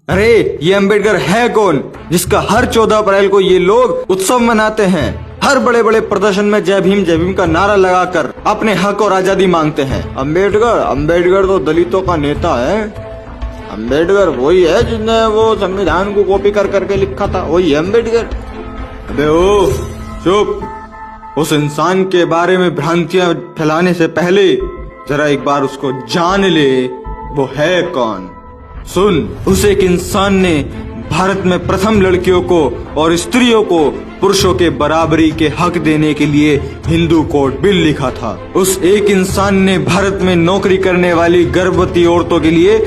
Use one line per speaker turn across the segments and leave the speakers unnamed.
अरे ये अंबेडकर है कौन जिसका हर 14 अप्रैल को ये लोग उत्सव मनाते हैं? हर बड़े बड़े प्रदर्शन में जय भीम का नारा लगाकर अपने हक और आजादी मांगते हैं। अंबेडकर तो दलितों का नेता है। अंबेडकर वही है जिसने वो संविधान को कॉपी कर करके लिखा था, वही है अंबेडकर। अबे ओ चुप। उस इंसान के बारे में भ्रांतियां फैलाने से पहले जरा एक बार उसको जान ले, वो है कौन। सुन, उस एक इंसान ने भारत में प्रथम लड़कियों को और स्त्रियों को पुरुषों के बराबरी के हक देने के लिए हिंदू कोड बिल लिखा था। उस एक इंसान ने भारत में नौकरी करने वाली गर्भवती औरतों के लिए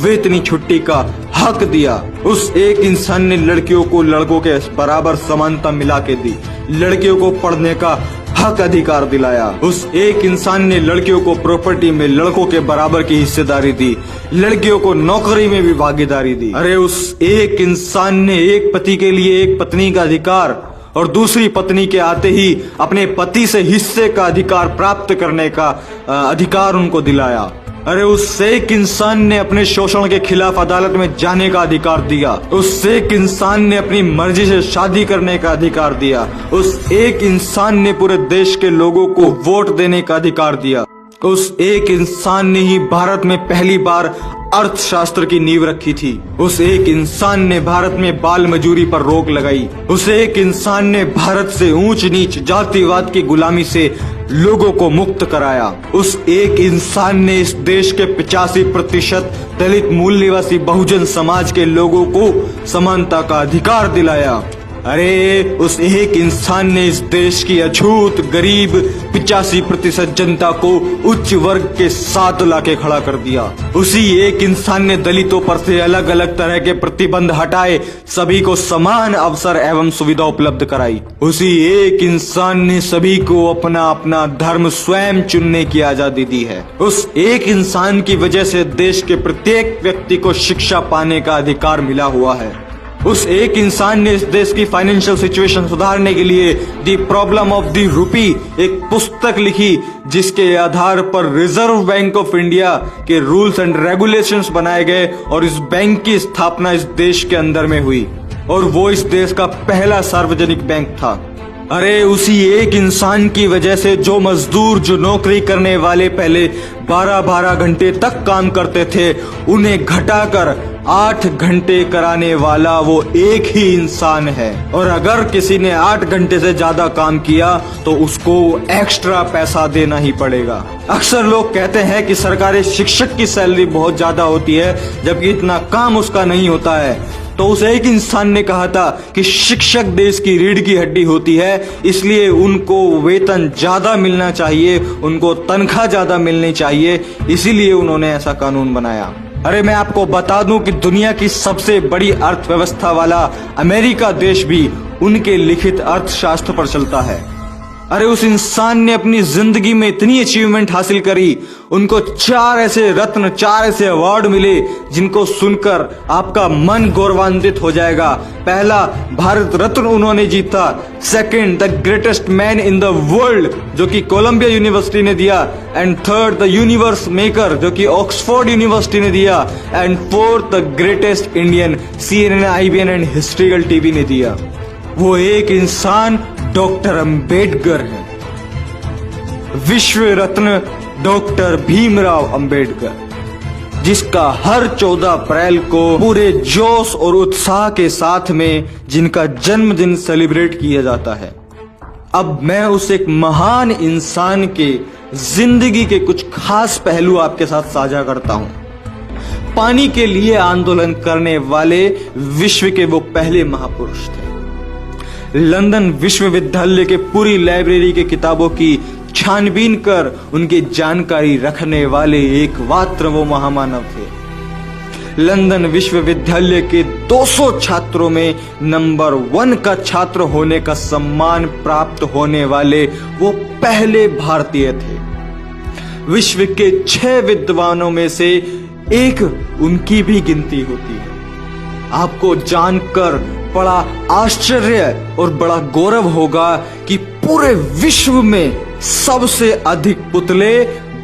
वेतनी छुट्टी का हक दिया। उस एक इंसान ने लड़कियों को लड़कों के बराबर समानता मिला के दी, लड़कियों को पढ़ने का हक अधिकार दिलाया। उस एक इंसान ने लड़कियों को प्रॉपर्टी में लड़कों के बराबर की हिस्सेदारी दी, लड़कियों को नौकरी में भी भागीदारी दी। अरे उस एक इंसान ने एक पति के लिए एक पत्नी का अधिकार और दूसरी पत्नी के आते ही अपने पति से हिस्से का अधिकार प्राप्त करने का अधिकार उनको दिलाया। अरे उस एक इंसान ने अपने शोषण के खिलाफ अदालत में जाने का अधिकार दिया। उस एक इंसान ने अपनी मर्जी से शादी करने का अधिकार दिया। उस एक इंसान ने पूरे देश के लोगों को वोट देने का अधिकार दिया। उस एक इंसान ने ही भारत में पहली बार अर्थशास्त्र की नींव रखी थी। उस एक इंसान ने भारत में बाल मजूरी पर रोक लगाई। उस एक इंसान ने भारत से ऊंच नीच जातिवाद की गुलामी से लोगों को मुक्त कराया। उस एक इंसान ने इस देश के 85% दलित मूल निवासी बहुजन समाज के लोगों को समानता का अधिकार दिलाया। अरे उस एक इंसान ने इस देश की अछूत गरीब 85% जनता को उच्च वर्ग के साथ लाके खड़ा कर दिया। उसी एक इंसान ने दलितों पर से अलग अलग तरह के प्रतिबंध हटाए, सभी को समान अवसर एवं सुविधा उपलब्ध कराई। उसी एक इंसान ने सभी को अपना अपना धर्म स्वयं चुनने की आजादी दी है। उस एक इंसान की वजह से देश के प्रत्येक व्यक्ति को शिक्षा पाने का अधिकार मिला हुआ है। उस एक इंसान ने इस देश की फाइनेंशियल सिचुएशन सुधारने के लिए the problem of the rupee एक पुस्तक लिखी, जिसके आधार पर रिजर्व बैंक ऑफ इंडिया के रूल्स एंड रेगुलेशंस बनाए गए और इस बैंक की स्थापना इस देश के अंदर में हुई और वो इस देश का पहला सार्वजनिक बैंक था। अरे उसी एक इंसान की वजह से जो मजदूर, जो नौकरी करने वाले पहले 12-12 घंटे तक काम करते थे, उन्हें घटाकर 8 घंटे कराने वाला वो एक ही इंसान है। और अगर किसी ने 8 घंटे से ज्यादा काम किया तो उसको एक्स्ट्रा पैसा देना ही पड़ेगा। अक्सर लोग कहते हैं कि सरकारी शिक्षक की सैलरी बहुत ज्यादा होती है, जबकि इतना काम उसका नहीं होता है। तो उस एक इंसान ने कहा था कि शिक्षक देश की रीढ़ की हड्डी होती है, इसलिए उनको वेतन ज्यादा मिलना चाहिए, उनको तनख्वाह ज्यादा मिलनी चाहिए, इसीलिए उन्होंने ऐसा कानून बनाया। अरे मैं आपको बता दूं कि दुनिया की सबसे बड़ी अर्थव्यवस्था वाला अमेरिका देश भी उनके लिखित अर्थशास्त्र पर चलता है। अरे उस इंसान ने अपनी जिंदगी में इतनी अचीवमेंट हासिल करी, उनको 4 ऐसे रत्न, 4 ऐसे अवार्ड मिले जिनको सुनकर आपका मन गौरवान्वित हो जाएगा। पहला, भारत रत्न उन्होंने जीता। Second, the greatest man in the world, जो कि कोलंबिया यूनिवर्सिटी ने दिया। And third, the universe maker, जो कि ऑक्सफोर्ड यूनिवर्सिटी ने दिया। And fourth, the greatest Indian, CNN, IBN and historical TV ने दिया। वो एक इंसान डॉक्टर अंबेडकर है, विश्व रत्न डॉक्टर भीमराव अंबेडकर, जिसका हर 14 अप्रैल को पूरे जोश और उत्साह के साथ में जिनका जन्मदिन सेलिब्रेट किया जाता है। अब मैं उस एक महान इंसान के जिंदगी के कुछ खास पहलू आपके साथ साझा करता हूं। पानी के लिए आंदोलन करने वाले विश्व के वो पहले महापुरुष थे। लंदन विश्वविद्यालय के पूरी लाइब्रेरी के किताबों की छानबीन कर उनकी जानकारी रखने वाले एकमात्र वो महामानव थे। लंदन विश्वविद्यालय के 200 छात्रों में नंबर 1 का छात्र होने का सम्मान प्राप्त होने वाले वो पहले भारतीय थे। विश्व के 6 विद्वानों में से एक उनकी भी गिनती होती है। आपको जानकर बड़ा आश्चर्य और बड़ा गौरव होगा कि पूरे विश्व में सबसे अधिक पुतले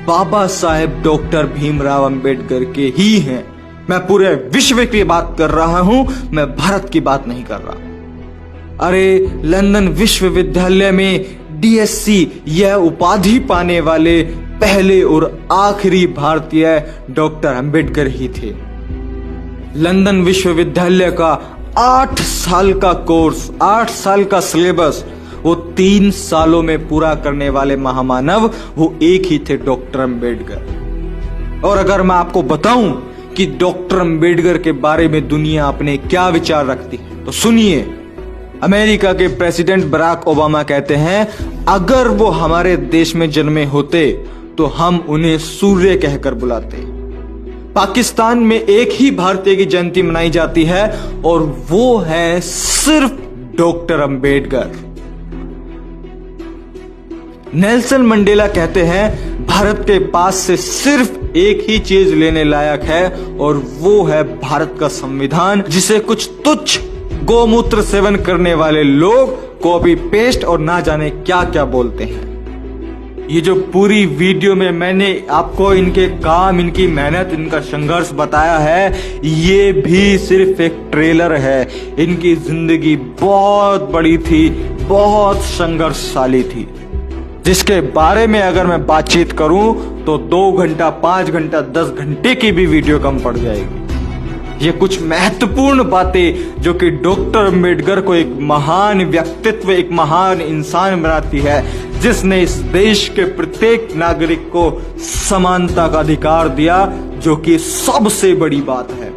बाबा साहेब डॉक्टर भीमराव अंबेडकर के ही हैं। मैं पूरे विश्व की बात कर रहा हूं, मैं भारत की बात नहीं कर रहा। अरे लंदन विश्वविद्यालय में डीएससी यह उपाधि पाने वाले पहले और आखिरी भारतीय डॉक्टर अंबेडकर ही थे। लंदन विश्वविद्यालय का 8 साल का कोर्स, 8 साल का सिलेबस वो 3 सालों में पूरा करने वाले महामानव वो एक ही थे, डॉक्टर अंबेडकर। और अगर मैं आपको बताऊं कि डॉक्टर अंबेडकर के बारे में दुनिया अपने क्या विचार रखती है तो सुनिए। अमेरिका के प्रेसिडेंट बराक ओबामा कहते हैं, अगर वो हमारे देश में जन्मे होते तो हम उन्हें सूर्य कहकर बुलाते। पाकिस्तान में एक ही भारतीय की जयंती मनाई जाती है और वो है सिर्फ डॉक्टर अंबेडकर। नेल्सन मंडेला कहते हैं, भारत के पास से सिर्फ एक ही चीज लेने लायक है और वो है भारत का संविधान, जिसे कुछ तुच्छ गोमूत्र सेवन करने वाले लोग कॉपी पेस्ट और ना जाने क्या क्या बोलते हैं। ये जो पूरी वीडियो में मैंने आपको इनके काम, इनकी मेहनत, इनका संघर्ष बताया है, ये भी सिर्फ एक ट्रेलर है। इनकी जिंदगी बहुत बड़ी थी, बहुत संघर्षशाली थी, जिसके बारे में अगर मैं बातचीत करूं तो 2 घंटा, 5 घंटा, 10 घंटे की भी वीडियो कम पड़ जाएगी। ये कुछ महत्वपूर्ण बातें जो कि डॉक्टर अंबेडकर को एक महान व्यक्तित्व, एक महान इंसान बनाती है, जिसने इस देश के प्रत्येक नागरिक को समानता का अधिकार दिया, जो कि सबसे बड़ी बात है।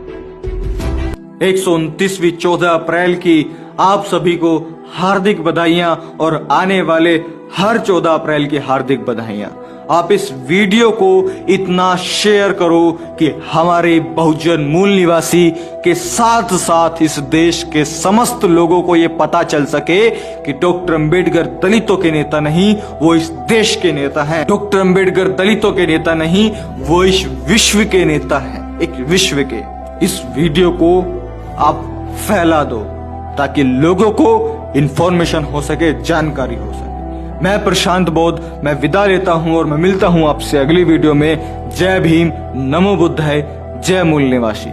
129वीं 14 अप्रैल की आप सभी को हार्दिक बधाइयां और आने वाले हर 14 अप्रैल की हार्दिक बधाइयां। आप इस वीडियो को इतना शेयर करो कि हमारे बहुजन मूल निवासी के साथ साथ इस देश के समस्त लोगों को यह पता चल सके कि डॉक्टर अंबेडकर दलितों के नेता नहीं, वो इस देश के नेता हैं। डॉक्टर अंबेडकर दलितों के नेता नहीं, वो इस विश्व के नेता हैं, एक विश्व के। इस वीडियो को आप फैला दो ताकि लोगों को इंफॉर्मेशन हो सके, जानकारी हो सके। मैं प्रशांत बोध, मैं विदा लेता हूं और मैं मिलता हूं आपसे अगली वीडियो में। जय भीम, नमो बुद्धाय, जय मूल निवासी।